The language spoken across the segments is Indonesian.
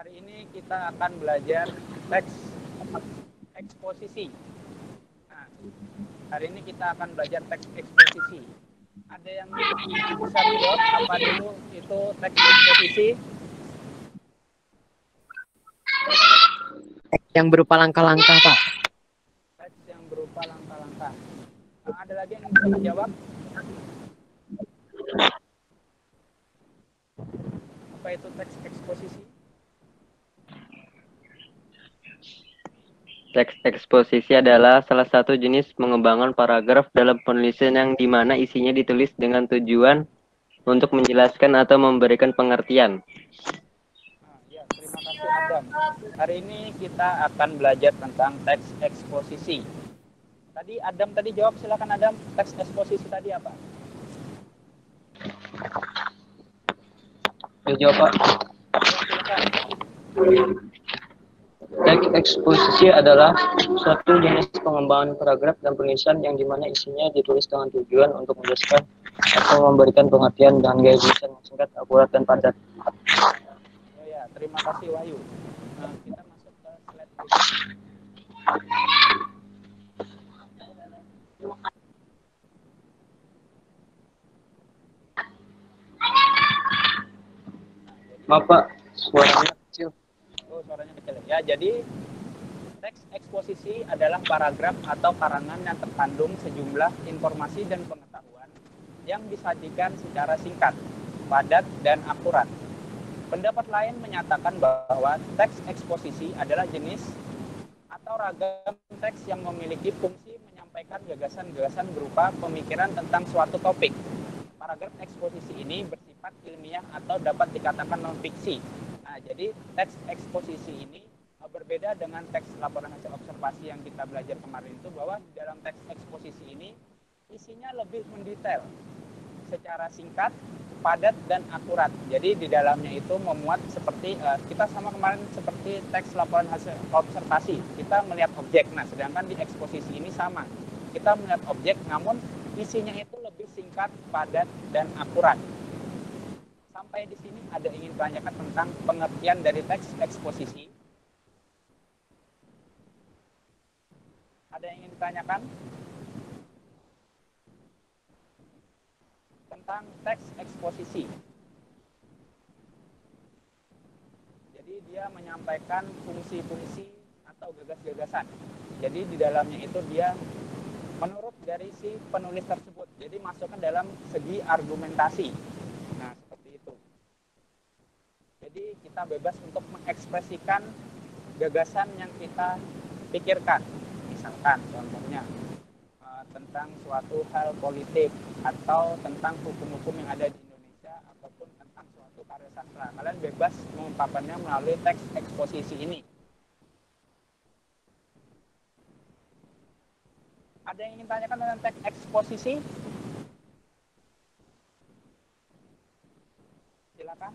Hari ini kita akan belajar teks eksposisi. Nah, hari ini kita akan belajar teks eksposisi. Ada yang bisa menjawab apa dulu itu teks eksposisi? Yang berupa langkah-langkah, Pak. Teks yang berupa langkah-langkah. Nah, ada lagi yang bisa menjawab? Apa itu teks eksposisi? Teks eksposisi adalah salah satu jenis pengembangan paragraf dalam penulisan yang dimana isinya ditulis dengan tujuan untuk menjelaskan atau memberikan pengertian. Ya, terima kasih Adam. Hari ini kita akan belajar tentang teks eksposisi. Tadi Adam jawab, silakan Adam. Teks eksposisi tadi apa? Jawab, Pak. Silakan. Teks eksposisi adalah suatu jenis pengembangan paragraf dan penulisan yang dimana isinya ditulis dengan tujuan untuk menjelaskan atau memberikan pengertian dengan gaya tulisan yang singkat, akurat, dan padat. Oh ya, terima kasih Wahyu. Nah, kita masuk ke slide berikutnya. Maaf, Pak, suaranya kecil. Oh, suaranya kecil. Ya, jadi teks eksposisi adalah paragraf atau karangan yang terkandung sejumlah informasi dan pengetahuan yang disajikan secara singkat, padat, dan akurat. Pendapat lain menyatakan bahwa teks eksposisi adalah jenis atau ragam teks yang memiliki fungsi menyampaikan gagasan-gagasan berupa pemikiran tentang suatu topik. Paragraf eksposisi ini bersifat ilmiah atau dapat dikatakan non-fiksi. Nah, jadi teks eksposisi ini berbeda dengan teks laporan hasil observasi yang kita belajar kemarin itu, bahwa di dalam teks eksposisi ini isinya lebih mendetail secara singkat, padat, dan akurat. Jadi di dalamnya itu memuat seperti kita sama kemarin seperti teks laporan hasil observasi, kita melihat objek. Nah, sedangkan di eksposisi ini sama, kita melihat objek namun isinya itu lebih singkat, padat, dan akurat. Sampai di sini ada ingin tanyakan tentang pengertian dari teks eksposisi? Ada yang ingin ditanyakan tentang teks eksposisi? Jadi dia menyampaikan fungsi-fungsi atau gagas-gagasan. Jadi di dalamnya itu dia menurut dari si penulis tersebut. Jadi masukkan dalam segi argumentasi. Nah, seperti itu. Jadi kita bebas untuk mengekspresikan gagasan yang kita pikirkan. Misalkan contohnya tentang suatu hal politik atau tentang hukum-hukum yang ada di Indonesia ataupun tentang suatu karya sastra. Kalian bebas mengungkapkannya melalui teks eksposisi ini. Ada yang ingin tanyakan tentang teks eksposisi? Silakan.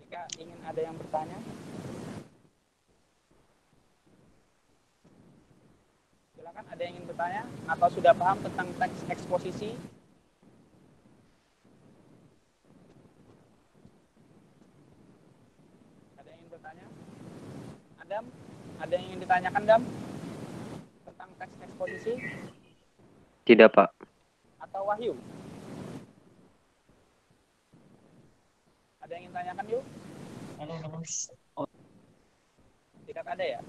Jika ingin ada yang bertanya. Silakan, ada yang ingin bertanya atau sudah paham tentang teks eksposisi? Ada yang ingin bertanya? Adam, ada yang ingin ditanyakan, Dam? Tentang teks eksposisi? Tidak, Pak. Atau Wahyu? Ada yang ingin tanyakan, yuk? Tidak ada ya?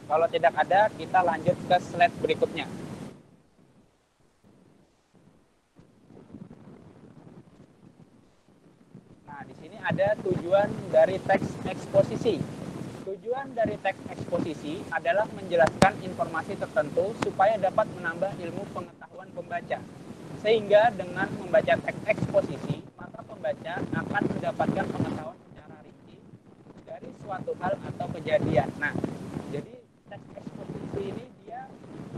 Kalau tidak ada, kita lanjut ke slide berikutnya. Nah, di sini ada tujuan dari teks eksposisi. Tujuan dari teks eksposisi adalah menjelaskan informasi tertentu supaya dapat menambah ilmu pengetahuan pembaca. Sehingga dengan membaca teks eksposisi, maka pembaca akan mendapatkan pengetahuan secara rinci dari suatu hal atau kejadian. Nah, jadi teks eksposisi ini dia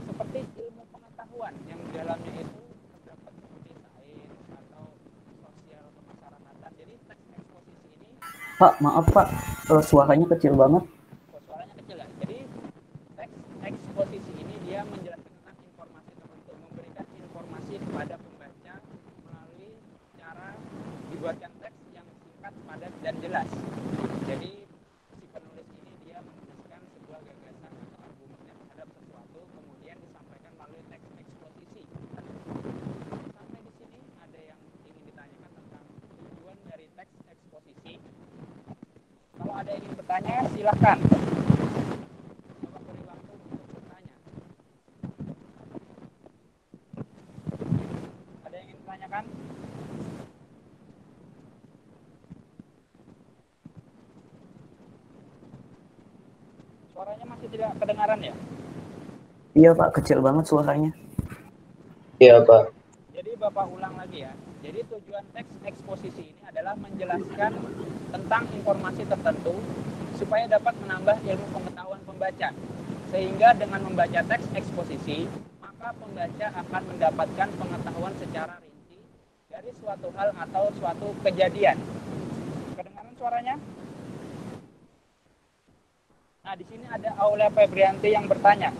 seperti ilmu pengetahuan yang di dalamnya itu terdapat seperti sains atau sosial kemasyarakatan. Jadi teks eksposisi ini, Pak, maaf Pak, suaranya kecil banget. suaranya kecil ya. Jadi teks eksposisi ini dia menjelaskan tentang informasi tertentu, memberikan informasi kepada pembaca melalui cara dibuatkan teks yang singkat, padat, dan jelas. Jadi bertanya, silahkan. Bapak beri waktu untuk bertanya. Ada yang ingin ditanyakan? Suaranya masih tidak kedengaran ya? Iya Pak, kecil banget suaranya. Iya, Pak. Jadi Bapak ulang lagi ya. Jadi tujuan teks eksposisi ini adalah menjelaskan tentang informasi tertentu supaya dapat menambah ilmu pengetahuan pembaca. Sehingga dengan membaca teks eksposisi, maka pembaca akan mendapatkan pengetahuan secara rinci dari suatu hal atau suatu kejadian. Kedengaran suaranya? Nah, di sini ada Aulia Febrianti yang bertanya,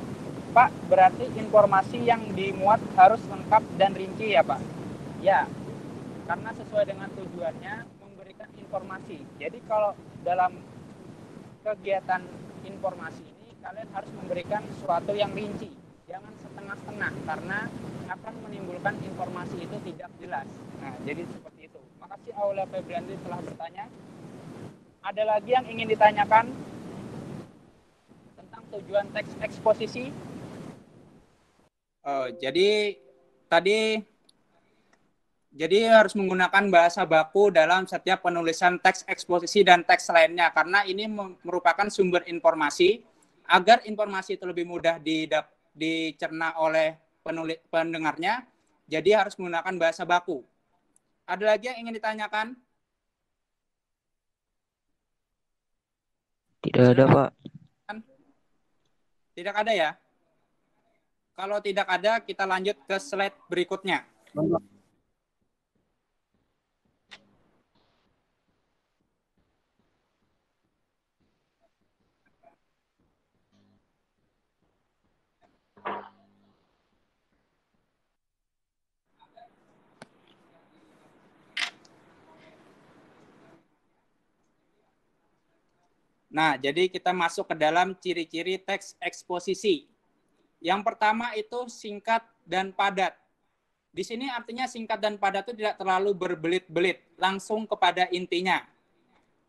Pak, berarti informasi yang dimuat harus lengkap dan rinci ya, Pak? Ya, karena sesuai dengan tujuannya memberikan informasi. Jadi kalau dalam kegiatan informasi ini, kalian harus memberikan sesuatu yang rinci. Jangan setengah-setengah, karena akan menimbulkan informasi itu tidak jelas. Nah, jadi seperti itu. Makasih Aulia Febrianti telah bertanya. Ada lagi yang ingin ditanyakan tentang tujuan teks eksposisi? Jadi harus menggunakan bahasa baku dalam setiap penulisan teks eksposisi dan teks lainnya, karena ini merupakan sumber informasi. Agar informasi itu lebih mudah dicerna oleh pendengarnya, jadi harus menggunakan bahasa baku. Ada lagi yang ingin ditanyakan? Tidak ada, Pak. Tidak ada ya? Kalau tidak ada, kita lanjut ke slide berikutnya. Nah, jadi kita masuk ke dalam ciri-ciri teks eksposisi. Yang pertama itu singkat dan padat. Di sini artinya singkat dan padat itu tidak terlalu berbelit-belit, langsung kepada intinya.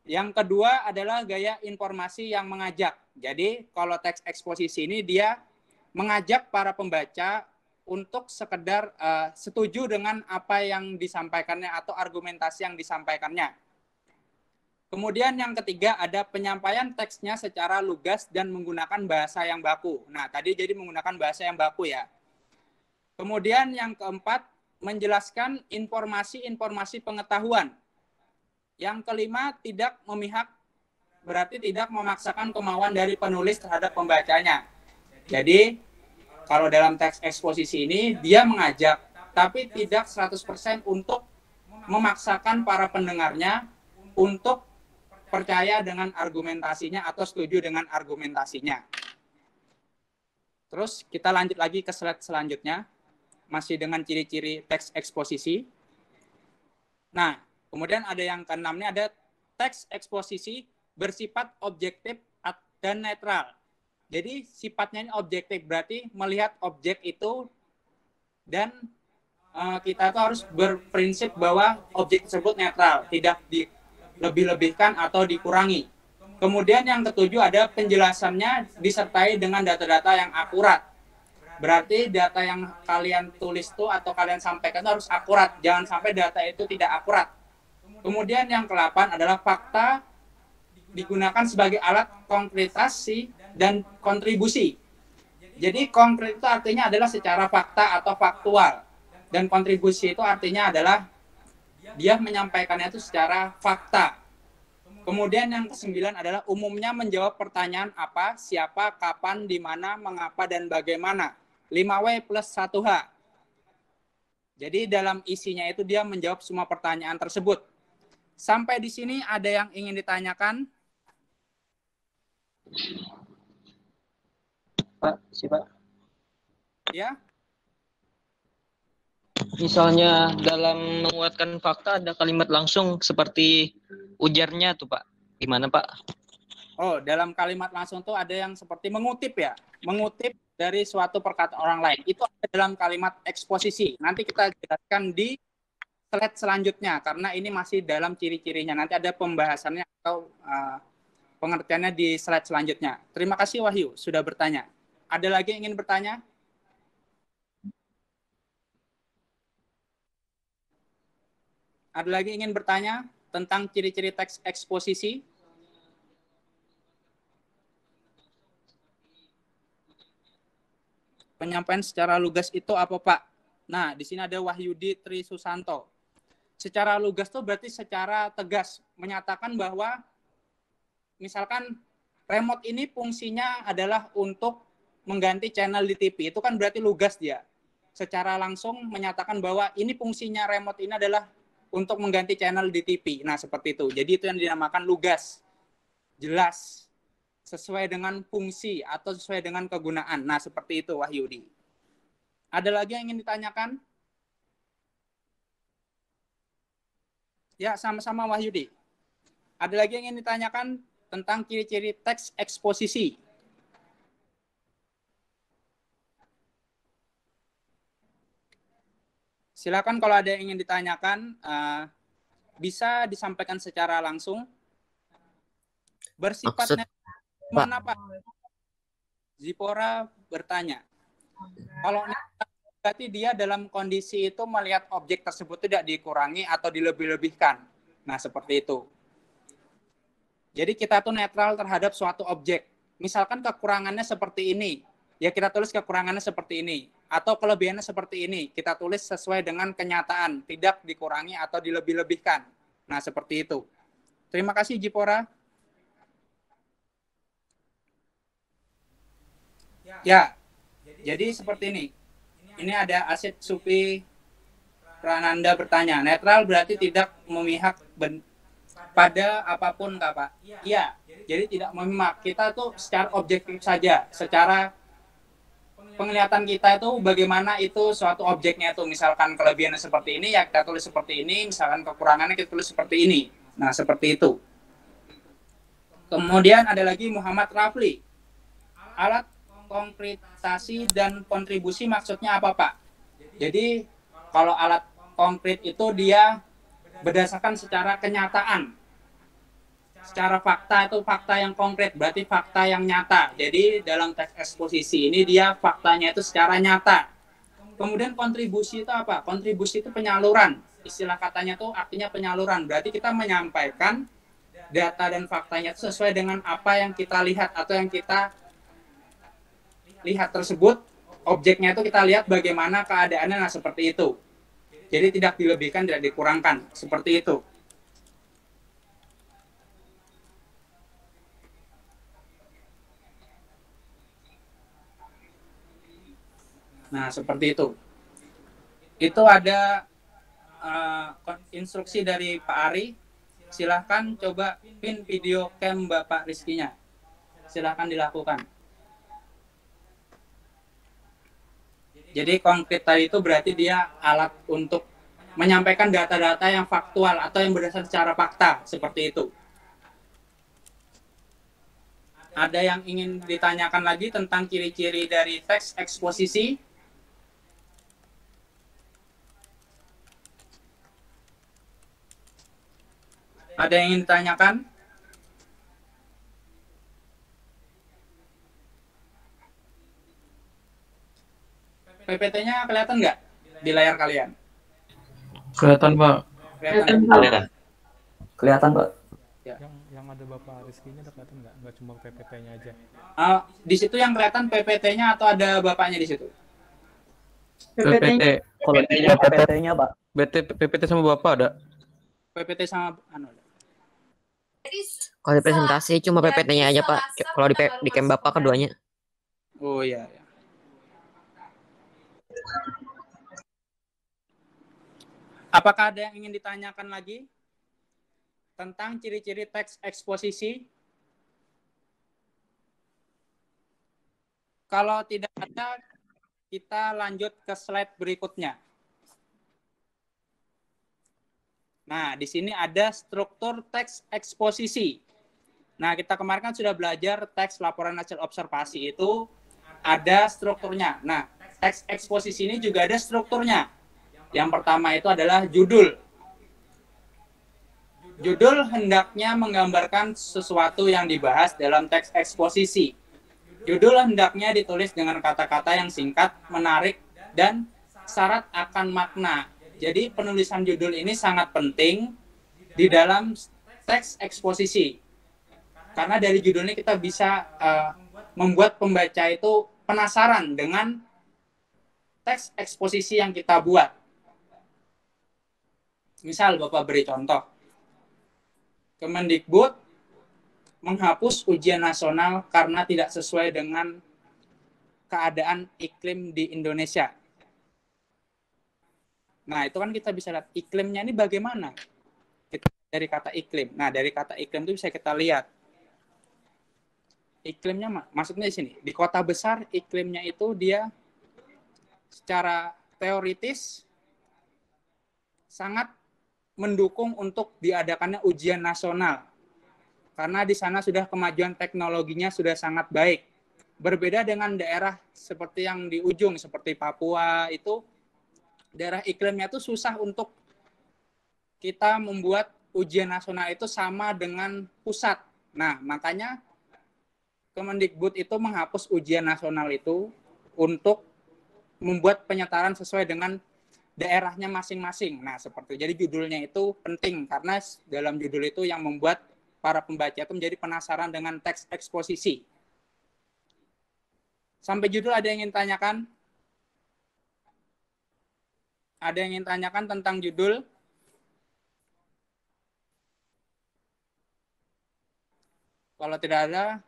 Yang kedua adalah gaya informasi yang mengajak. Jadi kalau teks eksposisi ini dia mengajak para pembaca untuk sekedar setuju dengan apa yang disampaikannya atau argumentasi yang disampaikannya. Kemudian yang ketiga ada penyampaian teksnya secara lugas dan menggunakan bahasa yang baku. Nah, tadi jadi menggunakan bahasa yang baku ya. Kemudian yang keempat, menjelaskan informasi-informasi pengetahuan. Yang kelima, tidak memihak, berarti tidak memaksakan kemauan dari penulis terhadap pembacanya. Jadi, kalau dalam teks eksposisi ini, dia mengajak, tapi tidak 100% untuk memaksakan para pendengarnya untuk percaya dengan argumentasinya atau setuju dengan argumentasinya. Terus kita lanjut lagi ke slide selanjutnya, masih dengan ciri-ciri teks eksposisi. Nah, kemudian ada yang keenamnya, ada teks eksposisi bersifat objektif dan netral. Jadi sifatnya ini objektif, berarti melihat objek itu dan kita tuh harus berprinsip bahwa objek tersebut netral, tidak lebih-lebihkan atau dikurangi. Kemudian yang ketujuh ada penjelasannya disertai dengan data-data yang akurat. Berarti data yang kalian tulis itu atau kalian sampaikan itu harus akurat. Jangan sampai data itu tidak akurat. Kemudian yang ke-8 adalah fakta digunakan sebagai alat konkretasi dan kontribusi. Jadi konkret itu artinya adalah secara fakta atau faktual. Dan kontribusi itu artinya adalah dia menyampaikannya itu secara fakta. Kemudian yang ke-9 adalah umumnya menjawab pertanyaan apa, siapa, kapan, di mana, mengapa, dan bagaimana. 5W plus 1H. Jadi dalam isinya itu dia menjawab semua pertanyaan tersebut. Sampai di sini ada yang ingin ditanyakan? Pak, Pak. Ya? Misalnya dalam menguatkan fakta ada kalimat langsung seperti ujarnya tuh Pak. Gimana Pak? Oh, dalam kalimat langsung tuh ada yang seperti mengutip ya. Mengutip dari suatu perkataan orang lain. Itu ada dalam kalimat eksposisi. Nanti kita jelaskan di slide selanjutnya. Karena ini masih dalam ciri-cirinya. Nanti ada pembahasannya atau pengertiannya di slide selanjutnya. Terima kasih Wahyu sudah bertanya. Ada lagi yang ingin bertanya? Ada lagi yang ingin bertanya tentang ciri-ciri teks eksposisi? Penyampaian secara lugas itu apa, Pak? Nah, di sini ada Wahyudi Tri Susanto. Secara lugas itu berarti secara tegas menyatakan bahwa misalkan remote ini fungsinya adalah untuk mengganti channel di TV. Itu kan berarti lugas dia. Secara langsung menyatakan bahwa ini fungsinya remote ini adalah untuk mengganti channel di TV. Nah, seperti itu. Jadi itu yang dinamakan lugas. Jelas. Sesuai dengan fungsi atau sesuai dengan kegunaan. Nah, seperti itu Wahyudi. Ada lagi yang ingin ditanyakan? Ya, sama-sama Wahyudi. Ada lagi yang ingin ditanyakan tentang ciri-ciri teks eksposisi? Silakan kalau ada yang ingin ditanyakan, bisa disampaikan secara langsung. Bersifatnya mana Pak? Zipora bertanya. Kalau berarti dia dalam kondisi itu melihat objek tersebut tidak dikurangi atau dilebih-lebihkan. Nah, seperti itu. Jadi kita tuh netral terhadap suatu objek. Misalkan kekurangannya seperti ini, ya kita tulis kekurangannya seperti ini. Atau kelebihannya seperti ini, kita tulis sesuai dengan kenyataan, tidak dikurangi atau dilebih-lebihkan. Nah, seperti itu. Terima kasih Jipora. Ya, jadi seperti ini. Ini ada Asid Supi Prananda bertanya, netral berarti tidak memihak pada apapun, Kak Pak? Iya, jadi tidak memihak. Kita tuh secara objektif saja, secara penglihatan kita itu bagaimana itu suatu objeknya itu. Misalkan kelebihannya seperti ini, ya kita tulis seperti ini. Misalkan kekurangannya kita tulis seperti ini. Nah, seperti itu. Kemudian ada lagi Muhammad Rafli. Alat konkretasi dan kontribusi maksudnya apa, Pak? Jadi kalau alat konkret itu dia berdasarkan secara kenyataan. Secara fakta itu fakta yang konkret, berarti fakta yang nyata. Jadi dalam teks eksposisi ini dia faktanya itu secara nyata. Kemudian kontribusi itu apa? Kontribusi itu penyaluran. Istilah katanya itu artinya penyaluran. Berarti kita menyampaikan data dan faktanya itu sesuai dengan apa yang kita lihat atau yang kita lihat tersebut, objeknya itu kita lihat bagaimana keadaannya, nah seperti itu. Jadi tidak dilebihkan, tidak dikurangkan, seperti itu. Nah, seperti itu. Itu ada instruksi dari Pak Ari. Silahkan coba pin video cam Bapak Rizkinya. Silahkan dilakukan. Jadi konkret tadi itu berarti dia alat untuk menyampaikan data-data yang faktual atau yang berdasarkan secara fakta, seperti itu. Ada yang ingin ditanyakan lagi tentang ciri-ciri dari teks eksposisi? Ada yang ingin ditanyakan? PPT-nya kelihatan nggak di layar kalian? Kelihatan, Pak. Kelihatan. Kelihatan, Pak. Ya. Yang ada Bapak Rizkinya udah kelihatan nggak? Nggak cuma PPT-nya aja. Di situ yang kelihatan PPT-nya atau ada Bapaknya di situ? PPT. Kalau PPT-nya, Pak. PPT sama Bapak ada? PPT sama Kalau di presentasi cuma PPT-nya aja, Pak. Kalau di camp Bapak keduanya. Oh iya. Apakah ada yang ingin ditanyakan lagi tentang ciri-ciri teks eksposisi? Kalau tidak ada, kita lanjut ke slide berikutnya. Nah, di sini ada struktur teks eksposisi. Nah, kita kemarin kan sudah belajar teks laporan hasil observasi itu ada strukturnya. Nah, teks eksposisi ini juga ada strukturnya. Yang pertama itu adalah judul. Judul hendaknya menggambarkan sesuatu yang dibahas dalam teks eksposisi. Judul hendaknya ditulis dengan kata-kata yang singkat, menarik, dan syarat akan makna. Jadi penulisan judul ini sangat penting di dalam teks eksposisi. Karena dari judulnya kita bisa membuat pembaca itu penasaran dengan teks eksposisi yang kita buat. Misal Bapak beri contoh. Kemendikbud menghapus ujian nasional karena tidak sesuai dengan keadaan iklim di Indonesia. Nah, itu kan kita bisa lihat iklimnya ini bagaimana. Dari kata iklim. Nah, dari kata iklim itu bisa kita lihat. Iklimnya maksudnya di sini. Di kota besar iklimnya itu dia secara teoritis sangat mendukung untuk diadakannya ujian nasional. Karena di sana sudah kemajuan teknologinya sudah sangat baik. Berbeda dengan daerah seperti yang di ujung, seperti Papua, itu daerah iklimnya itu susah untuk kita membuat ujian nasional itu sama dengan pusat. Nah, makanya Kemendikbud itu menghapus ujian nasional itu untuk membuat penyetaraan sesuai dengan daerahnya masing-masing. Nah, seperti jadi judulnya itu penting karena dalam judul itu yang membuat para pembaca itu menjadi penasaran dengan teks eksposisi. Sampai judul ada yang ingin tanyakan? Ada yang ingin tanyakan tentang judul? Kalau tidak ada,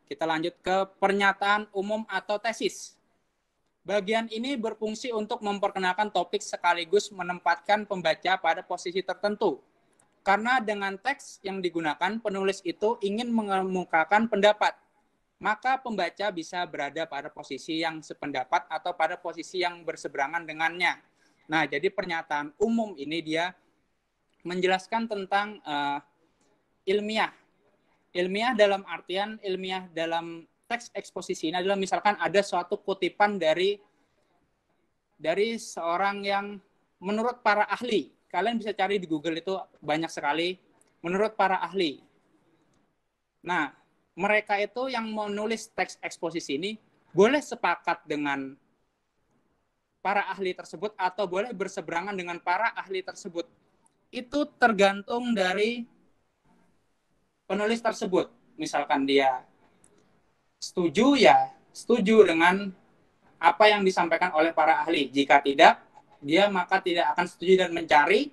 kita lanjut ke pernyataan umum atau tesis. Bagian ini berfungsi untuk memperkenalkan topik sekaligus menempatkan pembaca pada posisi tertentu. Karena dengan teks yang digunakan, penulis itu ingin mengemukakan pendapat. Maka pembaca bisa berada pada posisi yang sependapat atau pada posisi yang berseberangan dengannya. Nah, jadi pernyataan umum ini dia menjelaskan tentang ilmiah. Ilmiah dalam artian ilmiah dalam teks eksposisi ini adalah misalkan ada suatu kutipan dari seorang yang menurut para ahli. Kalian bisa cari di Google itu banyak sekali menurut para ahli. Nah, mereka itu yang menulis teks eksposisi ini boleh sepakat dengan para ahli tersebut atau boleh berseberangan dengan para ahli tersebut. Itu tergantung dari penulis tersebut. Misalkan dia setuju, ya setuju dengan apa yang disampaikan oleh para ahli. Jika tidak, dia maka tidak akan setuju dan mencari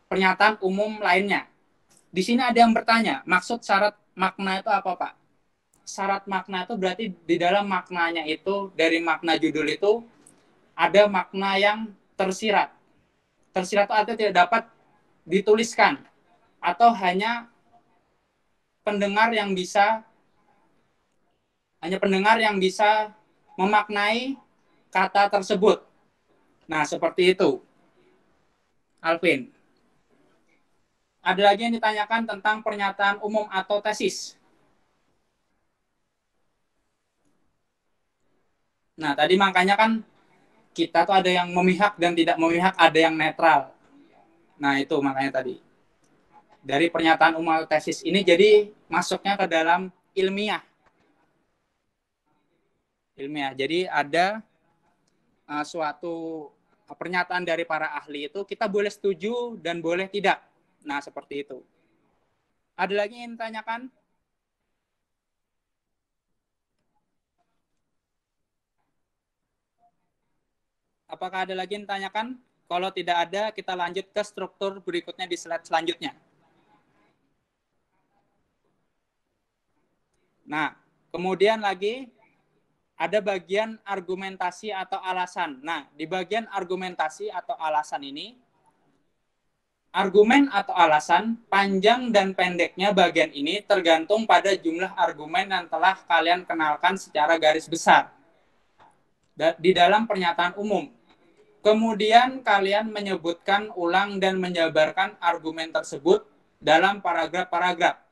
pernyataan umum lainnya. Di sini ada yang bertanya, maksud syarat makna itu apa, Pak? Syarat makna itu berarti di dalam maknanya itu, dari makna judul itu, ada makna yang tersirat. Tersirat itu artinya tidak dapat dituliskan. Atau hanya pendengar yang bisa memaknai kata tersebut. Nah, seperti itu. Alvin. Ada lagi yang ditanyakan tentang pernyataan umum atau tesis. Nah, tadi makanya kan kita tuh ada yang memihak dan tidak memihak, ada yang netral. Nah, itu makanya tadi. Dari pernyataan umum atau tesis ini jadi masuknya ke dalam ilmiah. Ilmiah. Jadi ada suatu pernyataan dari para ahli itu kita boleh setuju dan boleh tidak. Nah, seperti itu. Ada lagi yang ditanyakan? Apakah ada lagi yang ditanyakan? Kalau tidak ada, kita lanjut ke struktur berikutnya di slide selanjutnya. Nah, kemudian lagi ada bagian argumentasi atau alasan. Nah, di bagian argumentasi atau alasan ini, argumen atau alasan, panjang dan pendeknya bagian ini tergantung pada jumlah argumen yang telah kalian kenalkan secara garis besar di dalam pernyataan umum. Kemudian kalian menyebutkan ulang dan menjabarkan argumen tersebut dalam paragraf-paragraf.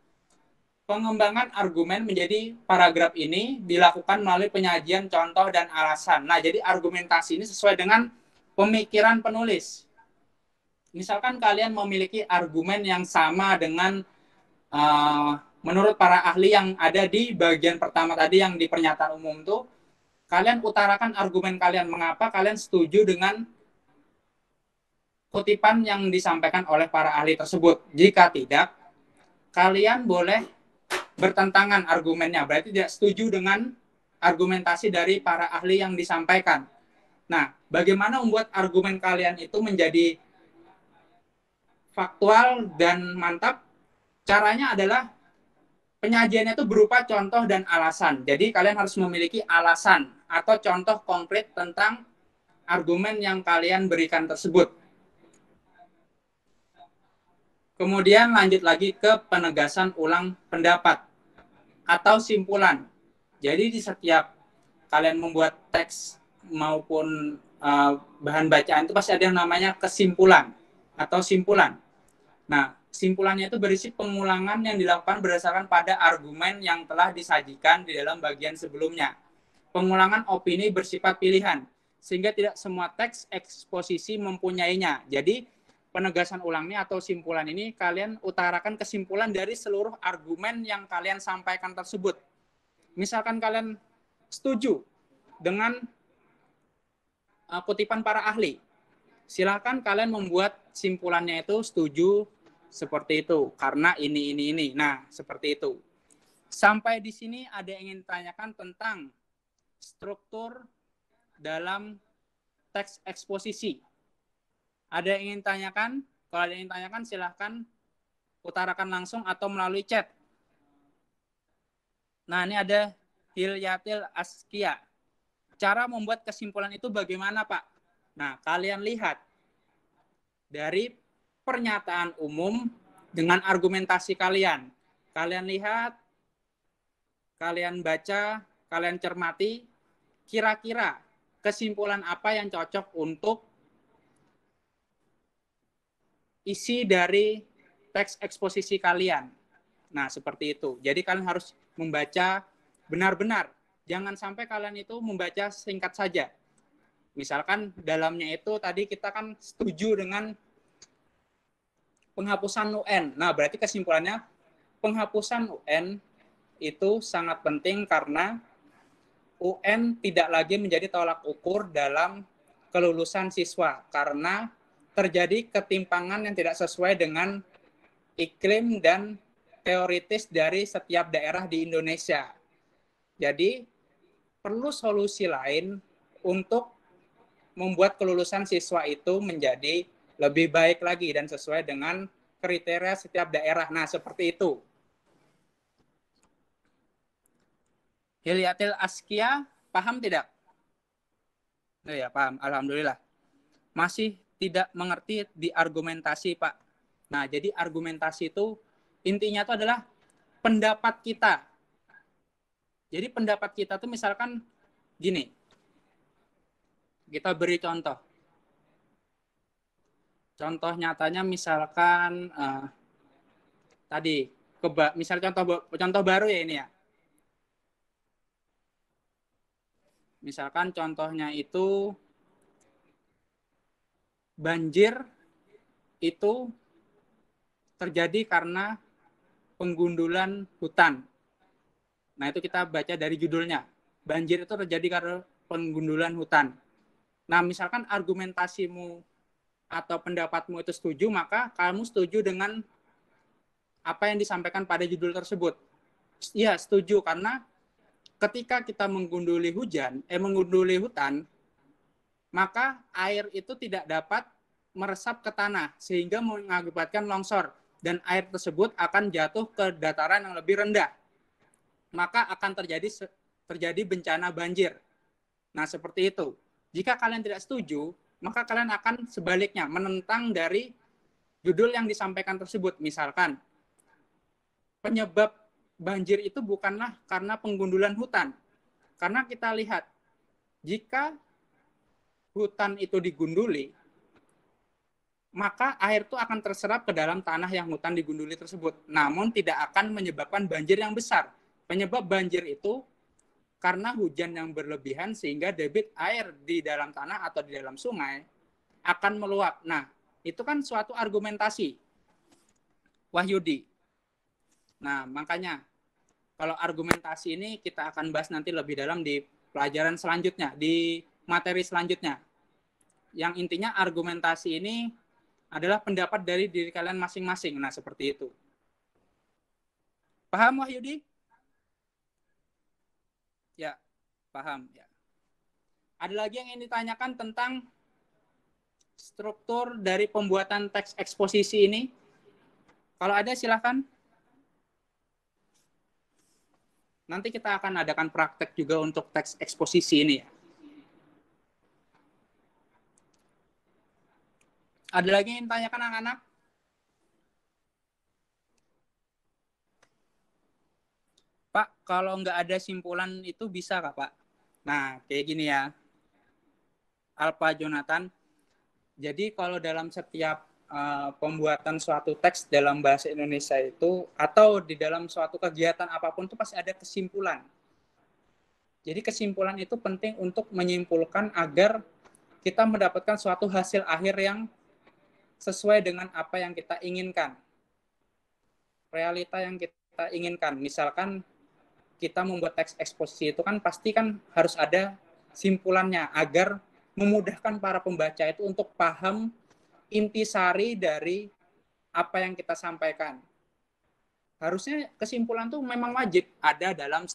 Pengembangan argumen menjadi paragraf ini dilakukan melalui penyajian contoh dan alasan. Nah, jadi argumentasi ini sesuai dengan pemikiran penulis. misalkan kalian memiliki argumen yang sama dengan menurut para ahli yang ada di bagian pertama tadi yang di pernyataan umum tuh, kalian utarakan argumen kalian mengapa kalian setuju dengan kutipan yang disampaikan oleh para ahli tersebut. Jika tidak, kalian boleh bertentangan argumennya, berarti tidak setuju dengan argumentasi dari para ahli yang disampaikan. Nah, bagaimana membuat argumen kalian itu menjadi faktual dan mantap? Caranya adalah penyajiannya itu berupa contoh dan alasan. Jadi kalian harus memiliki alasan atau contoh konkret tentang argumen yang kalian berikan tersebut. Kemudian lanjut lagi ke penegasan ulang pendapat atau simpulan. Jadi di setiap kalian membuat teks maupun bahan bacaan itu pasti ada yang namanya kesimpulan atau simpulan. Nah, simpulannya itu berisi pengulangan yang dilakukan berdasarkan pada argumen yang telah disajikan di dalam bagian sebelumnya. Pengulangan opini bersifat pilihan, sehingga tidak semua teks eksposisi mempunyainya. Jadi, penegasan ulangnya atau simpulan ini kalian utarakan kesimpulan dari seluruh argumen yang kalian sampaikan tersebut. Misalkan kalian setuju dengan kutipan para ahli, silakan kalian membuat simpulannya itu setuju seperti itu karena ini. Nah, seperti itu. Sampai di sini ada yang ingin ditanyakan tentang struktur dalam teks eksposisi. Ada yang ingin tanyakan? Kalau ada yang ingin tanyakan, silahkan utarakan langsung atau melalui chat. Nah, ini ada Hilyatil Askia. Cara membuat kesimpulan itu bagaimana, Pak? Nah, kalian lihat dari pernyataan umum dengan argumentasi kalian. Kalian lihat, kalian baca, kalian cermati, kira-kira kesimpulan apa yang cocok untuk isi dari teks eksposisi kalian. Nah, seperti itu. Jadi kalian harus membaca benar-benar. Jangan sampai kalian itu membaca singkat saja. Misalkan dalamnya itu tadi kita kan setuju dengan penghapusan UN. Nah, berarti kesimpulannya penghapusan UN itu sangat penting karena UN tidak lagi menjadi tolak ukur dalam kelulusan siswa karena terjadi ketimpangan yang tidak sesuai dengan iklim dan teoritis dari setiap daerah di Indonesia. Jadi, perlu solusi lain untuk membuat kelulusan siswa itu menjadi lebih baik lagi dan sesuai dengan kriteria setiap daerah. Nah, seperti itu. Hilyatil Askia, paham tidak? Oh ya, paham. Alhamdulillah. Masih tidak mengerti di argumentasi, Pak. Nah, jadi argumentasi itu intinya itu adalah pendapat kita. Jadi pendapat kita tuh misalkan gini. Kita beri contoh. Contoh nyatanya misalkan tadi misal contoh baru ya ini ya. Misalkan contohnya itu banjir itu terjadi karena penggundulan hutan. Nah, itu kita baca dari judulnya. Banjir itu terjadi karena penggundulan hutan. Nah, misalkan argumentasimu atau pendapatmu itu setuju, maka kamu setuju dengan apa yang disampaikan pada judul tersebut. Iya, setuju karena ketika kita menggunduli hutan, maka air itu tidak dapat meresap ke tanah sehingga mengakibatkan longsor dan air tersebut akan jatuh ke dataran yang lebih rendah. Maka akan terjadi bencana banjir. Nah, seperti itu. Jika kalian tidak setuju, maka kalian akan sebaliknya menentang dari judul yang disampaikan tersebut. Misalkan, penyebab banjir itu bukanlah karena penggundulan hutan. Karena kita lihat, jika hutan itu digunduli, maka air itu akan terserap ke dalam tanah yang hutan digunduli tersebut. Namun tidak akan menyebabkan banjir yang besar. Penyebab banjir itu karena hujan yang berlebihan sehingga debit air di dalam tanah atau di dalam sungai akan meluap. Nah, Itu kan suatu argumentasi, Wahyudi. Nah, makanya kalau argumentasi ini kita akan bahas nanti lebih dalam di pelajaran selanjutnya, di materi selanjutnya. Yang intinya argumentasi ini adalah pendapat dari diri kalian masing-masing. Nah, seperti itu. Paham, Wahyudi? Ya, paham. Ya. Ada lagi yang ingin ditanyakan tentang struktur dari pembuatan teks eksposisi ini? Kalau ada, silahkan. Nanti kita akan adakan praktek juga untuk teks eksposisi ini ya. Ada lagi yang ditanyakan anak-anak? Pak, kalau nggak ada simpulan itu bisa nggak, Pak? Nah, kayak gini ya. Alpa Jonathan. Jadi kalau dalam setiap pembuatan suatu teks dalam bahasa Indonesia itu, atau di dalam suatu kegiatan apapun itu pasti ada kesimpulan. Jadi kesimpulan itu penting untuk menyimpulkan agar kita mendapatkan suatu hasil akhir yang sesuai dengan apa yang kita inginkan. Realita yang kita inginkan. Misalkan kita membuat teks eksposisi itu kan pasti kan harus ada simpulannya agar memudahkan para pembaca itu untuk paham intisari dari apa yang kita sampaikan. Harusnya kesimpulan itu memang wajib ada dalam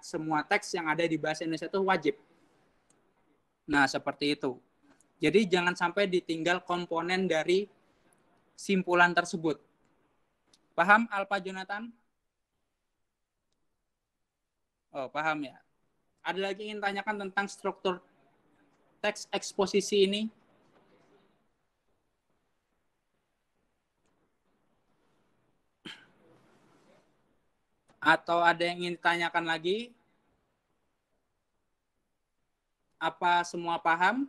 semua teks yang ada di bahasa Indonesia itu wajib. Nah, seperti itu. Jadi jangan sampai ditinggal komponen dari simpulan tersebut. Paham, Alpa Jonathan? Oh, paham ya. Ada lagi ingin tanyakan tentang struktur teks eksposisi ini? Atau ada yang ingin ditanyakan lagi? Apa semua paham?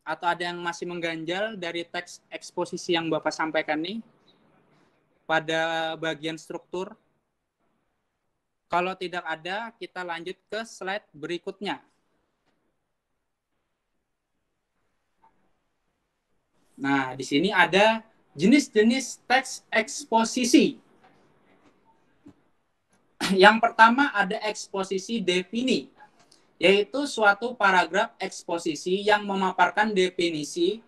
Atau ada yang masih mengganjal dari teks eksposisi yang Bapak sampaikan nih? Pada bagian struktur? Kalau tidak ada, kita lanjut ke slide berikutnya. Nah, di sini ada jenis-jenis teks eksposisi. Yang pertama ada eksposisi defini, yaitu suatu paragraf eksposisi yang memaparkan definisi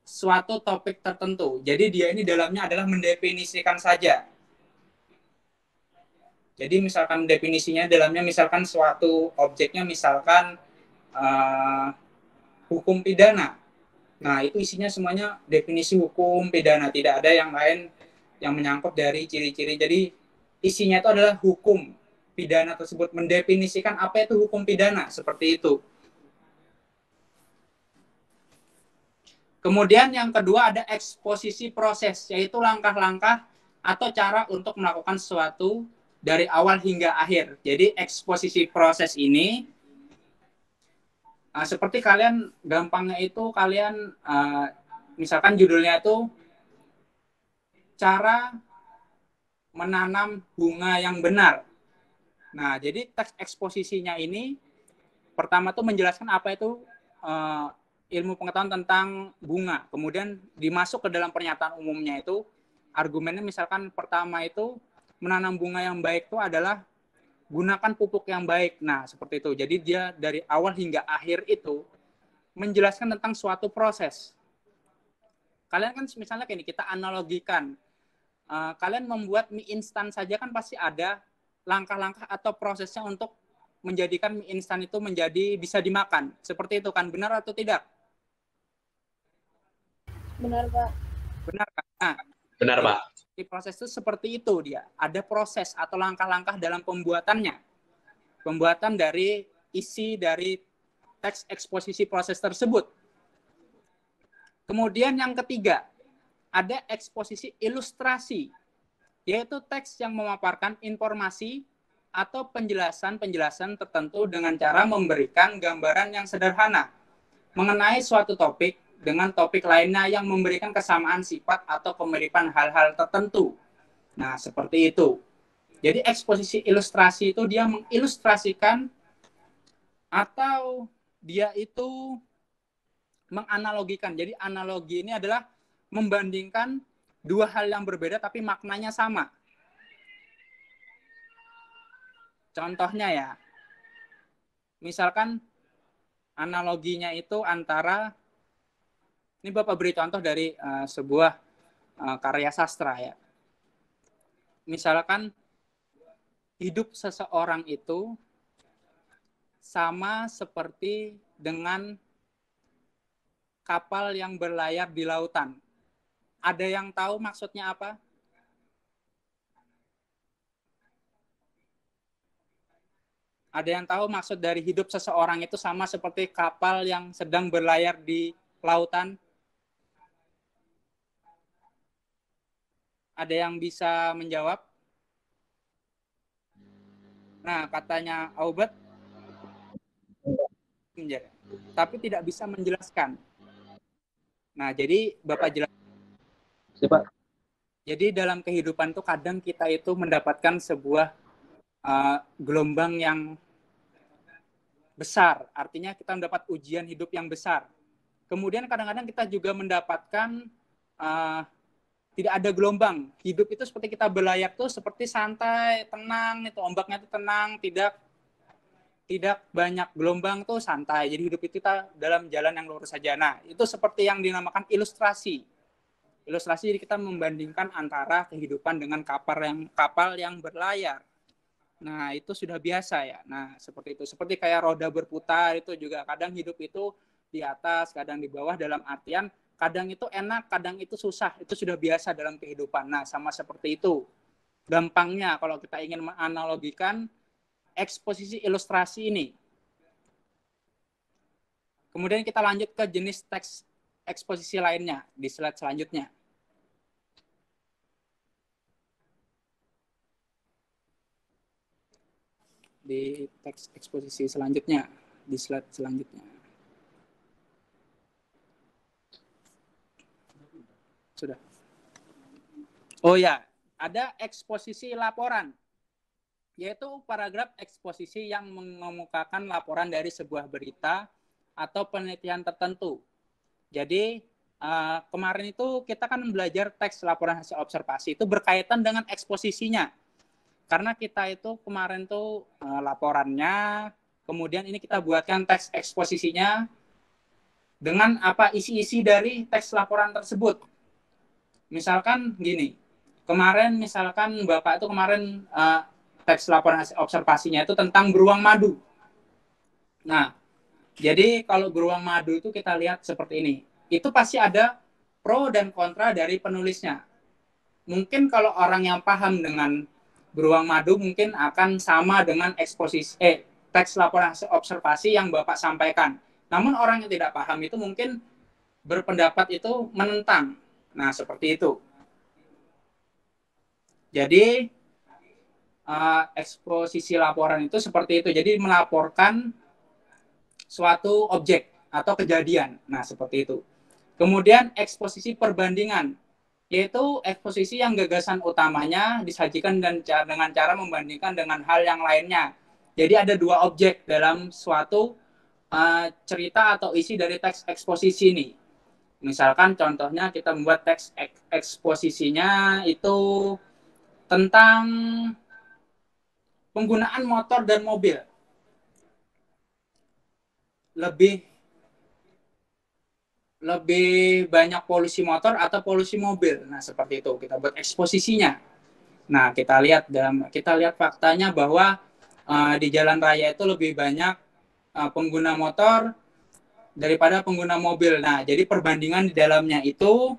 suatu topik tertentu. Jadi dia ini dalamnya adalah mendefinisikan saja. Jadi misalkan definisinya dalamnya misalkan suatu objeknya misalkan hukum pidana. Nah, itu isinya semuanya definisi hukum pidana, tidak ada yang lain yang menyangkut dari ciri-ciri. Jadi isinya itu adalah hukum pidana tersebut, mendefinisikan apa itu hukum pidana, seperti itu. Kemudian yang kedua ada eksposisi proses, yaitu langkah-langkah atau cara untuk melakukan sesuatu dari awal hingga akhir. Jadi eksposisi proses ini seperti kalian gampangnya itu kalian misalkan judulnya itu cara menanam bunga yang benar. Nah, jadi teks eksposisinya ini pertama tuh menjelaskan apa itu ilmu pengetahuan tentang bunga. Kemudian dimasuk ke dalam pernyataan umumnya itu argumennya misalkan pertama itu menanam bunga yang baik itu adalah gunakan pupuk yang baik. Nah, seperti itu. Jadi dia dari awal hingga akhir itu menjelaskan tentang suatu proses. Kalian kan misalnya kayak ini, kita analogikan. Kalian membuat mie instan saja kan pasti ada langkah-langkah atau prosesnya untuk menjadikan mie instan itu menjadi bisa dimakan. Seperti itu kan, benar atau tidak? Benar, Pak. Benar kan? Nah, benar, Pak. Di proses itu seperti itu dia. Ada proses atau langkah-langkah dalam pembuatannya. Pembuatan dari isi dari teks eksposisi proses tersebut. Kemudian yang ketiga, ada eksposisi ilustrasi, yaitu teks yang memaparkan informasi atau penjelasan-penjelasan tertentu dengan cara memberikan gambaran yang sederhana mengenai suatu topik dengan topik lainnya yang memberikan kesamaan sifat atau kemiripan hal-hal tertentu. Nah, seperti itu. Jadi eksposisi ilustrasi itu dia mengilustrasikan atau dia itu menganalogikan. Jadi analogi ini adalah membandingkan dua hal yang berbeda tapi maknanya sama. Contohnya ya, misalkan analoginya itu antara, ini Bapak beri contoh dari sebuah karya sastra ya. Misalkan hidup seseorang itu sama seperti dengan kapal yang berlayar di lautan. Ada yang tahu maksudnya apa? Ada yang tahu maksud dari hidup seseorang itu sama seperti kapal yang sedang berlayar di lautan? Ada yang bisa menjawab? Nah, katanya Aubert, tapi tidak bisa menjelaskan. Nah, jadi Bapak jelaskan. Siapa? Jadi dalam kehidupan tuh kadang kita itu mendapatkan sebuah gelombang yang besar. Artinya kita mendapat ujian hidup yang besar. Kemudian kadang-kadang kita juga mendapatkan tidak ada gelombang. Hidup itu seperti kita berlayar tuh seperti santai, tenang, itu ombaknya itu tenang, tidak banyak gelombang tuh santai. Jadi hidup itu kita dalam jalan yang lurus saja. Nah, itu seperti yang dinamakan ilustrasi. Ilustrasi, jadi kita membandingkan antara kehidupan dengan kapal yang berlayar. Nah, itu sudah biasa ya. Nah, seperti itu. Seperti kayak roda berputar itu juga kadang hidup itu di atas, kadang di bawah, dalam artian kadang itu enak, kadang itu susah. Itu sudah biasa dalam kehidupan. Nah, sama seperti itu. Gampangnya kalau kita ingin menganalogikan eksposisi ilustrasi ini. Kemudian kita lanjut ke jenis teks eksposisi lainnya di slide selanjutnya. Di teks eksposisi selanjutnya, di slide selanjutnya. Sudah. Oh ya, ada eksposisi laporan, yaitu paragraf eksposisi yang mengemukakan laporan dari sebuah berita atau penelitian tertentu. Jadi kemarin itu kita kan belajar teks laporan hasil observasi itu berkaitan dengan eksposisinya. Karena kita itu kemarin tuh laporannya, kemudian ini kita buatkan teks eksposisinya dengan apa isi-isi dari teks laporan tersebut. Misalkan gini, kemarin misalkan Bapak itu kemarin teks laporan hasil observasinya itu tentang beruang madu. Nah, jadi kalau beruang madu itu kita lihat seperti ini. Itu pasti ada pro dan kontra dari penulisnya. Mungkin kalau orang yang paham dengan beruang madu mungkin akan sama dengan eksposisi teks laporan observasi yang Bapak sampaikan. Namun orang yang tidak paham itu mungkin berpendapat itu menentang. Nah, seperti itu. Jadi eksposisi laporan itu seperti itu. Jadi melaporkan suatu objek atau kejadian. Nah, seperti itu. Kemudian eksposisi perbandingan, yaitu eksposisi yang gagasan utamanya disajikan dengan cara membandingkan dengan hal yang lainnya. Jadi ada dua objek dalam suatu cerita atau isi dari teks eksposisi ini. Misalkan contohnya kita membuat teks eksposisinya itu tentang penggunaan motor dan mobil. Lebih banyak polusi motor atau polusi mobil. Nah, seperti itu kita buat eksposisinya. Nah, kita lihat faktanya bahwa di jalan raya itu lebih banyak pengguna motor daripada pengguna mobil. Nah, jadi perbandingan di dalamnya itu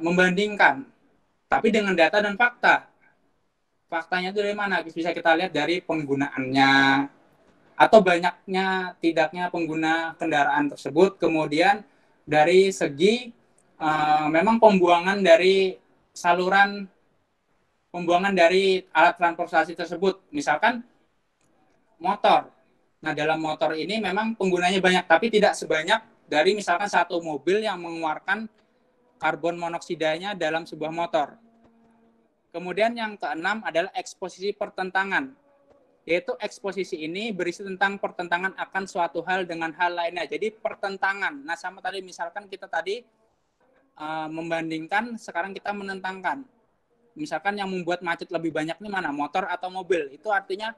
membandingkan, tapi dengan data dan fakta. Faktanya itu dari mana? Bisa kita lihat dari penggunaannya, atau banyaknya tidaknya pengguna kendaraan tersebut, kemudian dari segi memang pembuangan dari saluran pembuangan dari alat transportasi tersebut, misalkan motor. Nah, dalam motor ini memang penggunanya banyak, tapi tidak sebanyak dari misalkan satu mobil yang mengeluarkan karbon monoksidanya dalam sebuah motor. Kemudian yang keenam adalah eksposisi pertentangan. yaitu eksposisi ini berisi tentang pertentangan akan suatu hal dengan hal lainnya. Jadi pertentangan. Nah, sama tadi misalkan kita tadi membandingkan, sekarang kita menentangkan. Misalkan yang membuat macet lebih banyak ini mana? Motor atau mobil? Itu artinya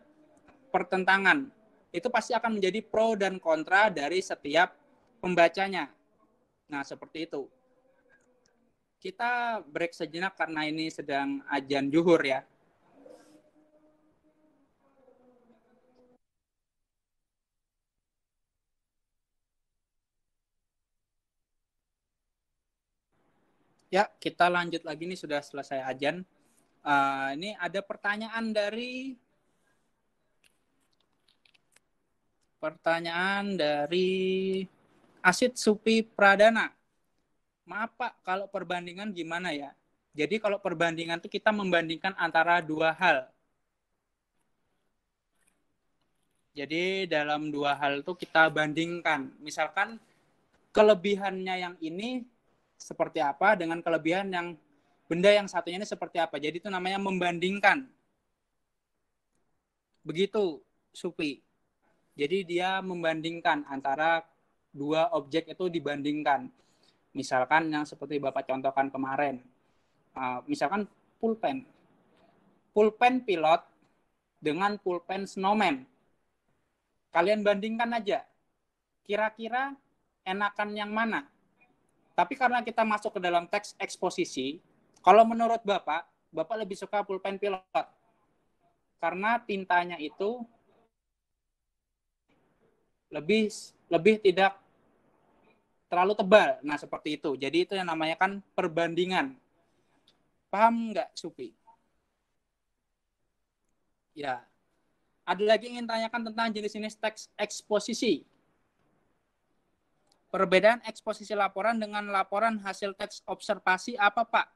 pertentangan. Itu pasti akan menjadi pro dan kontra dari setiap pembacanya. Nah, seperti itu. Kita break sejenak karena ini sedang azan zuhur ya. Ya, kita lanjut lagi nih, sudah selesai azan. Ini ada pertanyaan dari Asid Supi Pradana. Maaf Pak, kalau perbandingan gimana ya? Jadi kalau perbandingan itu kita membandingkan antara dua hal. Jadi dalam dua hal itu kita bandingkan. Misalkan kelebihannya yang ini seperti apa dengan kelebihan yang benda yang satunya ini seperti apa. Jadi itu namanya membandingkan. Begitu, Supi. Jadi dia membandingkan antara dua objek itu dibandingkan. Misalkan yang seperti Bapak contohkan kemarin. Misalkan pulpen. Pulpen pilot dengan pulpen snowman. Kalian bandingkan aja. Kira-kira enakan yang mana? Tapi karena kita masuk ke dalam teks eksposisi, kalau menurut Bapak lebih suka pulpen pilot. Karena tintanya itu lebih tidak terlalu tebal. Nah, seperti itu. Jadi itu yang namanya kan perbandingan. Paham nggak, Supi? Ya. Ada lagi yang ingin tanyakan tentang jenis-jenis teks eksposisi. Perbedaan eksposisi laporan dengan laporan hasil teks observasi apa, Pak?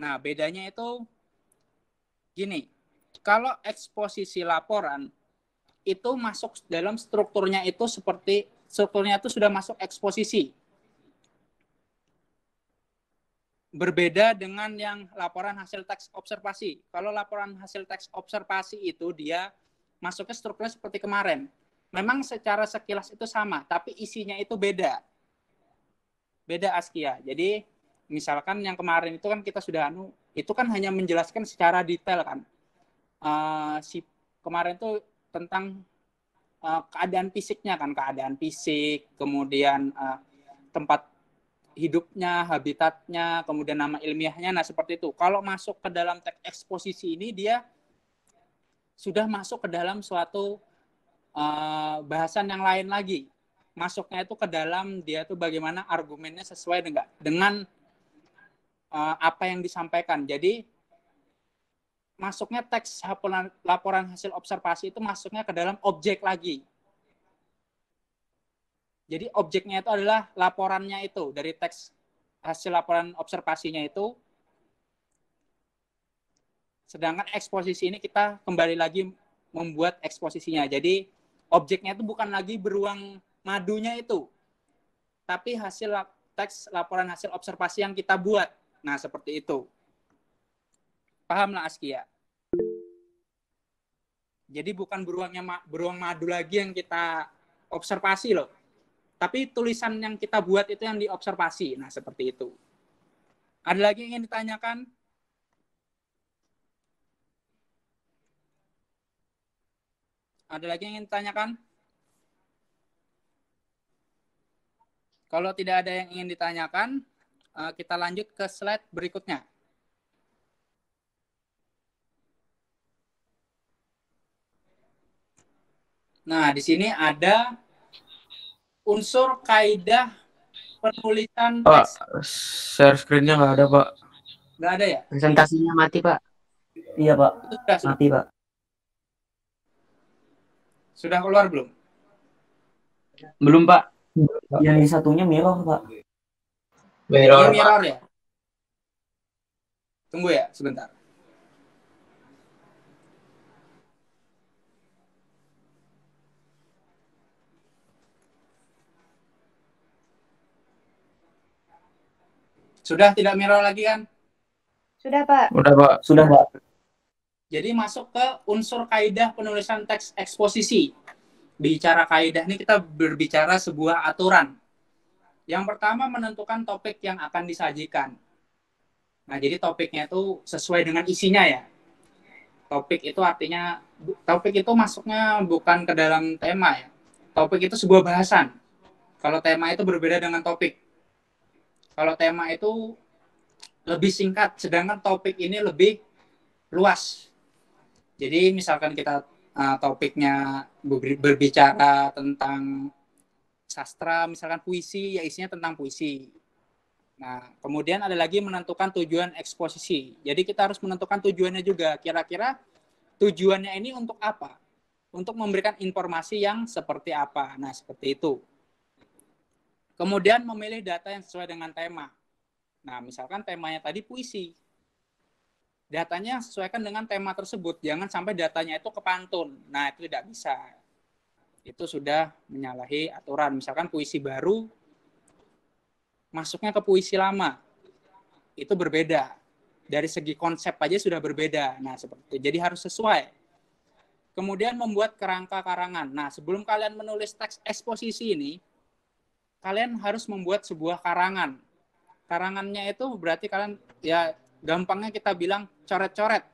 Nah, bedanya itu gini. Kalau eksposisi laporan itu masuk dalam strukturnya itu sudah masuk eksposisi. Berbeda dengan yang laporan hasil teks observasi. Kalau laporan hasil teks observasi itu dia masuknya strukturnya seperti kemarin. Memang secara sekilas itu sama, tapi isinya itu beda. Beda Askia. Jadi misalkan yang kemarin itu kan kita sudah itu kan hanya menjelaskan secara detail kan. Kemarin itu tentang keadaan fisiknya kan, keadaan fisik, kemudian tempat hidupnya, habitatnya, kemudian nama ilmiahnya. Nah, seperti itu. Kalau masuk ke dalam teks eksposisi ini, dia sudah masuk ke dalam suatu bahasan yang lain lagi. Masuknya itu ke dalam dia itu bagaimana argumennya sesuai dengan apa yang disampaikan. Jadi, masuknya teks laporan hasil observasi itu masuknya ke dalam objek lagi. Jadi objeknya itu adalah laporannya itu dari teks hasil laporan observasinya itu. Sedangkan eksposisi ini kita kembali lagi membuat eksposisinya. Jadi objeknya itu bukan lagi beruang madunya itu, tapi hasil teks laporan hasil observasi yang kita buat. Nah, seperti itu. Pahamlah Askia? Jadi bukan beruang madu lagi yang kita observasi loh. Tapi tulisan yang kita buat itu yang diobservasi. Nah, seperti itu. Ada lagi yang ingin ditanyakan? Ada lagi yang ingin ditanyakan? Kalau tidak ada yang ingin ditanyakan, kita lanjut ke slide berikutnya. Nah, di sini ada unsur kaidah penulisan teks. Pak, share screen-nya nggak ada, Pak. Nggak ada ya? Presentasinya mati, Pak. Iya, Pak. Itu sudah. Mati, Pak. Sudah keluar belum? Belum, Pak. Yang satunya mirror, Pak. Ini mirror ya? Tunggu ya, sebentar. Sudah tidak mirror lagi kan? Sudah, Pak. Udah, Pak. Sudah, Pak. Jadi masuk ke unsur kaidah penulisan teks eksposisi. Bicara kaidah ini kita berbicara sebuah aturan. Yang pertama menentukan topik yang akan disajikan. Nah, jadi topiknya itu sesuai dengan isinya ya. Topik itu artinya, topik itu masuknya bukan ke dalam tema ya. Topik itu sebuah bahasan. Kalau tema itu berbeda dengan topik. Kalau tema itu lebih singkat, sedangkan topik ini lebih luas. Jadi misalkan kita topiknya berbicara tentang sastra, misalkan puisi, ya isinya tentang puisi. Nah, kemudian ada lagi menentukan tujuan eksposisi. Jadi kita harus menentukan tujuannya juga. Kira-kira tujuannya ini untuk apa? Untuk memberikan informasi yang seperti apa. Nah, seperti itu. Kemudian memilih data yang sesuai dengan tema. Nah, misalkan temanya tadi puisi. Datanya sesuaikan dengan tema tersebut. Jangan sampai datanya itu kepantun. Nah, itu tidak bisa. Itu sudah menyalahi aturan. Misalkan puisi baru, masuknya ke puisi lama. Itu berbeda. Dari segi konsep aja sudah berbeda. Nah, seperti itu. Jadi harus sesuai. Kemudian membuat kerangka karangan. Nah, sebelum kalian menulis teks eksposisi ini, kalian harus membuat sebuah karangan. Karangannya itu berarti kalian, ya gampangnya kita bilang coret-coret.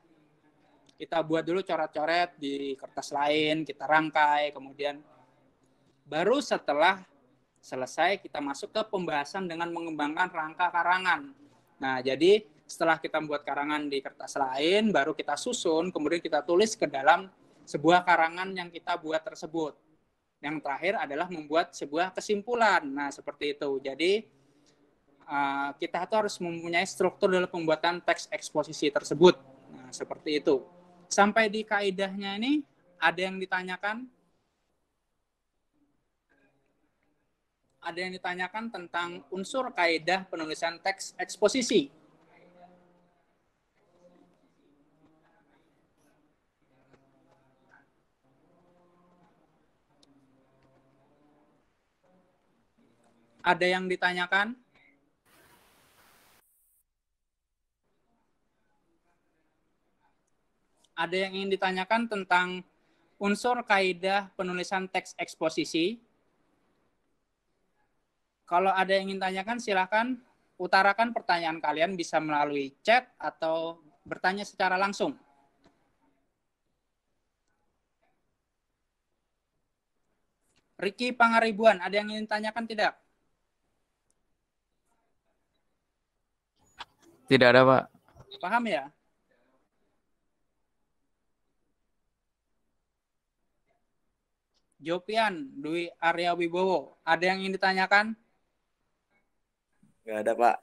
Kita buat dulu coret-coret di kertas lain, kita rangkai, kemudian baru setelah selesai kita masuk ke pembahasan dengan mengembangkan rangka karangan. Nah, jadi setelah kita membuat karangan di kertas lain, baru kita susun, kemudian kita tulis ke dalam sebuah karangan yang kita buat tersebut. Yang terakhir adalah membuat sebuah kesimpulan. Nah, seperti itu. Jadi, kita tuh harus mempunyai struktur dalam pembuatan teks eksposisi tersebut. Nah, seperti itu. Sampai di kaidahnya ini, ada yang ditanyakan? Ada yang ditanyakan tentang unsur kaidah penulisan teks eksposisi. Ada yang ditanyakan? Ada yang ingin ditanyakan tentang unsur kaidah penulisan teks eksposisi? Kalau ada yang ingin tanyakan, silakan utarakan pertanyaan kalian, bisa melalui chat atau bertanya secara langsung. Ricky Pangaribuan, ada yang ingin tanyakan tidak? Tidak ada, Pak. Paham ya? Jopian, Dwi Arya Wibowo, ada yang ingin ditanyakan? Nggak ada, Pak.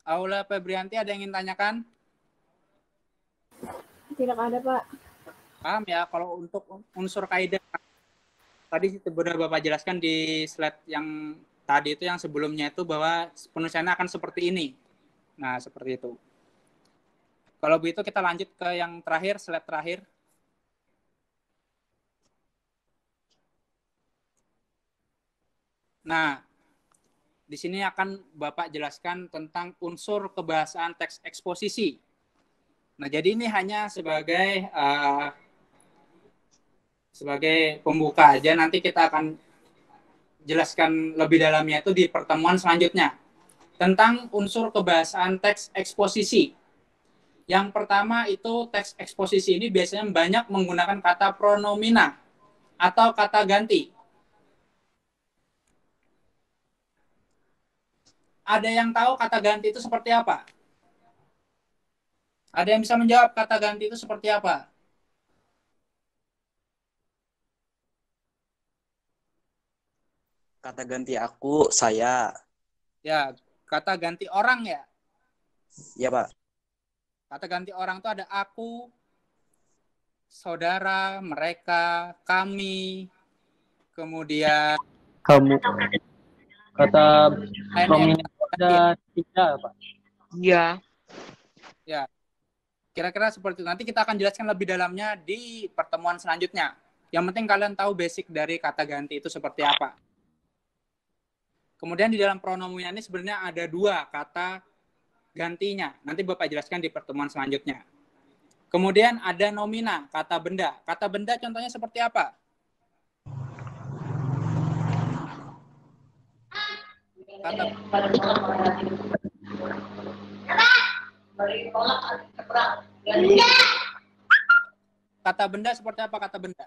Aula Febrianti, ada yang ingin tanyakan? Tidak ada, Pak. Paham ya? Kalau untuk unsur kaidah, tadi benar Bapak jelaskan di slide yang tadi itu, yang sebelumnya itu, bahwa penulisannya akan seperti ini. Nah, seperti itu. Kalau begitu kita lanjut ke yang terakhir, slide terakhir. Nah, di sini akan Bapak jelaskan tentang unsur kebahasaan teks eksposisi. Nah, jadi ini hanya sebagai pembuka aja. Nanti kita akan jelaskan lebih dalamnya itu di pertemuan selanjutnya. Tentang unsur kebahasaan teks eksposisi. Yang pertama itu teks eksposisi ini biasanya banyak menggunakan kata pronomina atau kata ganti. Ada yang tahu kata ganti itu seperti apa? Ada yang bisa menjawab kata ganti itu seperti apa? Kata ganti aku, saya. Ya, kata ganti orang ya? Ya, Pak. Kata ganti orang itu ada aku, saudara, mereka, kami, kemudian Kamu. Kata prominent ada 3, Pak. Iya. ya, kira-kira seperti itu. Nanti kita akan jelaskan lebih dalamnya di pertemuan selanjutnya. Yang penting kalian tahu basic dari kata ganti itu seperti apa. Kemudian di dalam pronomina ini sebenarnya ada 2 kata gantinya. Nanti Bapak jelaskan di pertemuan selanjutnya. Kemudian ada nomina, kata benda. Kata benda contohnya seperti apa? Kata benda seperti apa kata benda?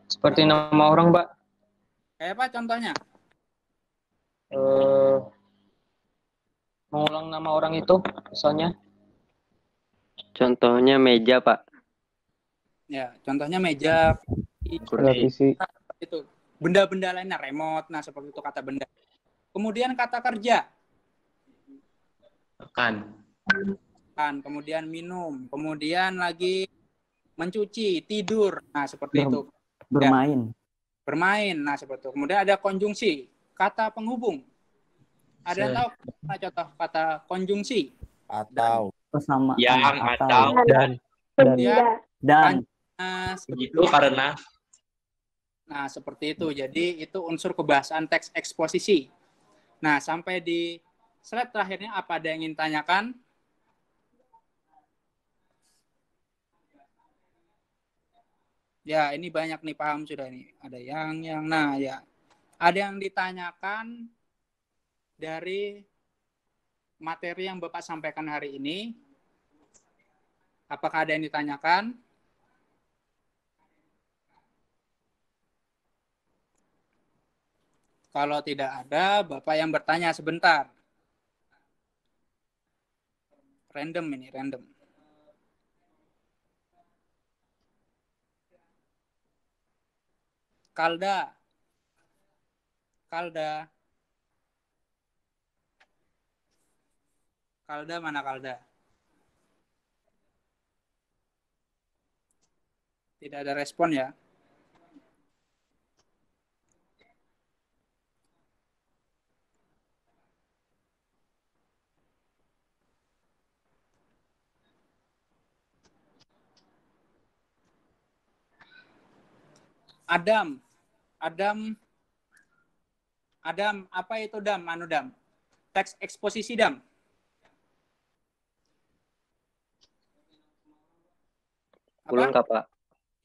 Seperti nama orang, Pak. Kayak apa contohnya? Mengulang nama orang itu, misalnya. Contohnya meja, Pak. Ya, contohnya meja, Kursi. itu. Benda-benda lainnya, remote, nah seperti itu kata benda. Kemudian kata kerja. Makan. Kemudian minum, kemudian lagi mencuci, tidur, nah seperti itu. Bermain. Bermain, nah seperti itu. Kemudian ada konjungsi, kata penghubung. Ada yang tahu contoh kata konjungsi? Atau. Persamaan. Yang atau dan. Ya, Dan. Begitu karena. Nah, seperti itu. Jadi itu unsur kebahasaan teks eksposisi. Nah, sampai di slide terakhirnya apa ada yang ingin tanyakan? Ya, ini banyak nih paham sudah nih. Ada yang nah ya. Ada yang ditanyakan dari materi yang Bapak sampaikan hari ini. Apakah ada yang ditanyakan? Kalau tidak ada, Bapak yang bertanya sebentar. Random ini, random. Kalda. Kalda. Kalda mana Kalda? Tidak ada respon ya. Adam. Adam, apa itu Dam? Anu Dam? Teks eksposisi Dam. Belum, Pak.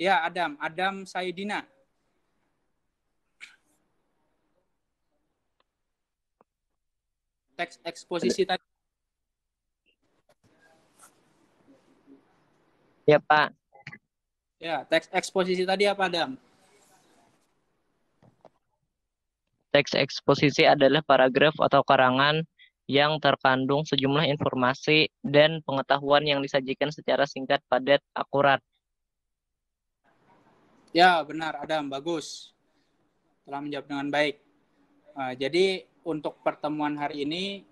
Ya, Adam Saidina. Teks eksposisi tadi. Ya, Pak. Ya, teks eksposisi tadi apa, Adam? Teks eksposisi adalah paragraf atau karangan yang terkandung sejumlah informasi dan pengetahuan yang disajikan secara singkat, padat, akurat. Ya, benar, Adam. Bagus. Telah menjawab dengan baik. Jadi, untuk pertemuan hari ini,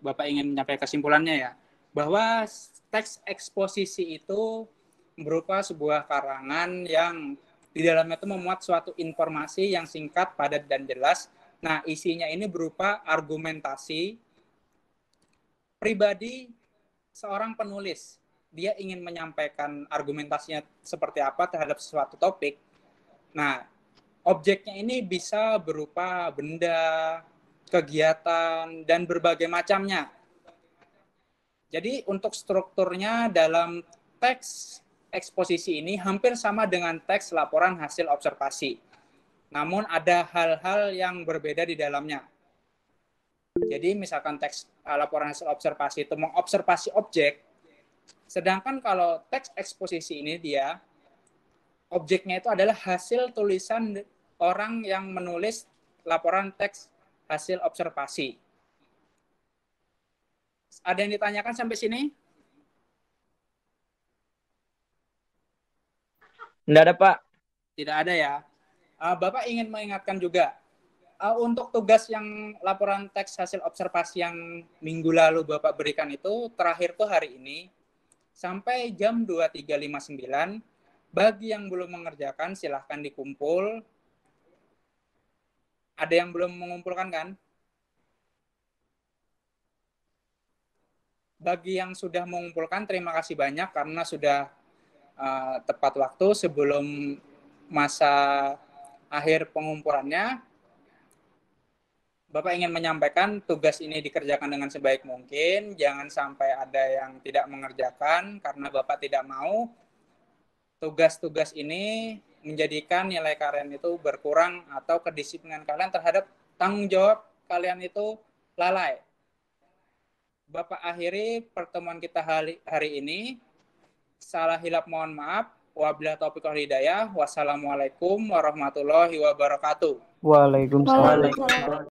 Bapak ingin menyampaikan kesimpulannya ya, bahwa teks eksposisi itu berupa sebuah karangan yang di dalamnya itu memuat suatu informasi yang singkat, padat, dan jelas. Nah, isinya ini berupa argumentasi pribadi seorang penulis. Dia ingin menyampaikan argumentasinya seperti apa terhadap suatu topik. Nah, objeknya ini bisa berupa benda, kegiatan, dan berbagai macamnya. Jadi untuk strukturnya dalam teks eksposisi ini hampir sama dengan teks laporan hasil observasi. Namun ada hal-hal yang berbeda di dalamnya. Jadi misalkan teks laporan hasil observasi itu mengobservasi objek, sedangkan kalau teks eksposisi ini dia objeknya itu adalah hasil tulisan orang yang menulis laporan teks hasil observasi. Ada yang ditanyakan sampai sini? Tidak ada, Pak. Tidak ada ya. Bapak ingin mengingatkan juga, untuk tugas yang laporan teks hasil observasi yang minggu lalu Bapak berikan itu, terakhir tuh hari ini, sampai jam 23.59, bagi yang belum mengerjakan silahkan dikumpul. Ada yang belum mengumpulkan kan? Bagi yang sudah mengumpulkan, terima kasih banyak karena sudah tepat waktu sebelum masa akhir pengumpulannya. Bapak ingin menyampaikan tugas ini dikerjakan dengan sebaik mungkin, jangan sampai ada yang tidak mengerjakan karena Bapak tidak mau tugas-tugas ini menjadikan nilai kalian itu berkurang atau kedisiplinan kalian terhadap tanggung jawab kalian itu lalai. Bapak akhiri pertemuan kita hari ini. Salah hilap mohon maaf. Wabillahi taufiq wal hidayah. Wassalamualaikum warahmatullahi wabarakatuh. Waalaikumsalam.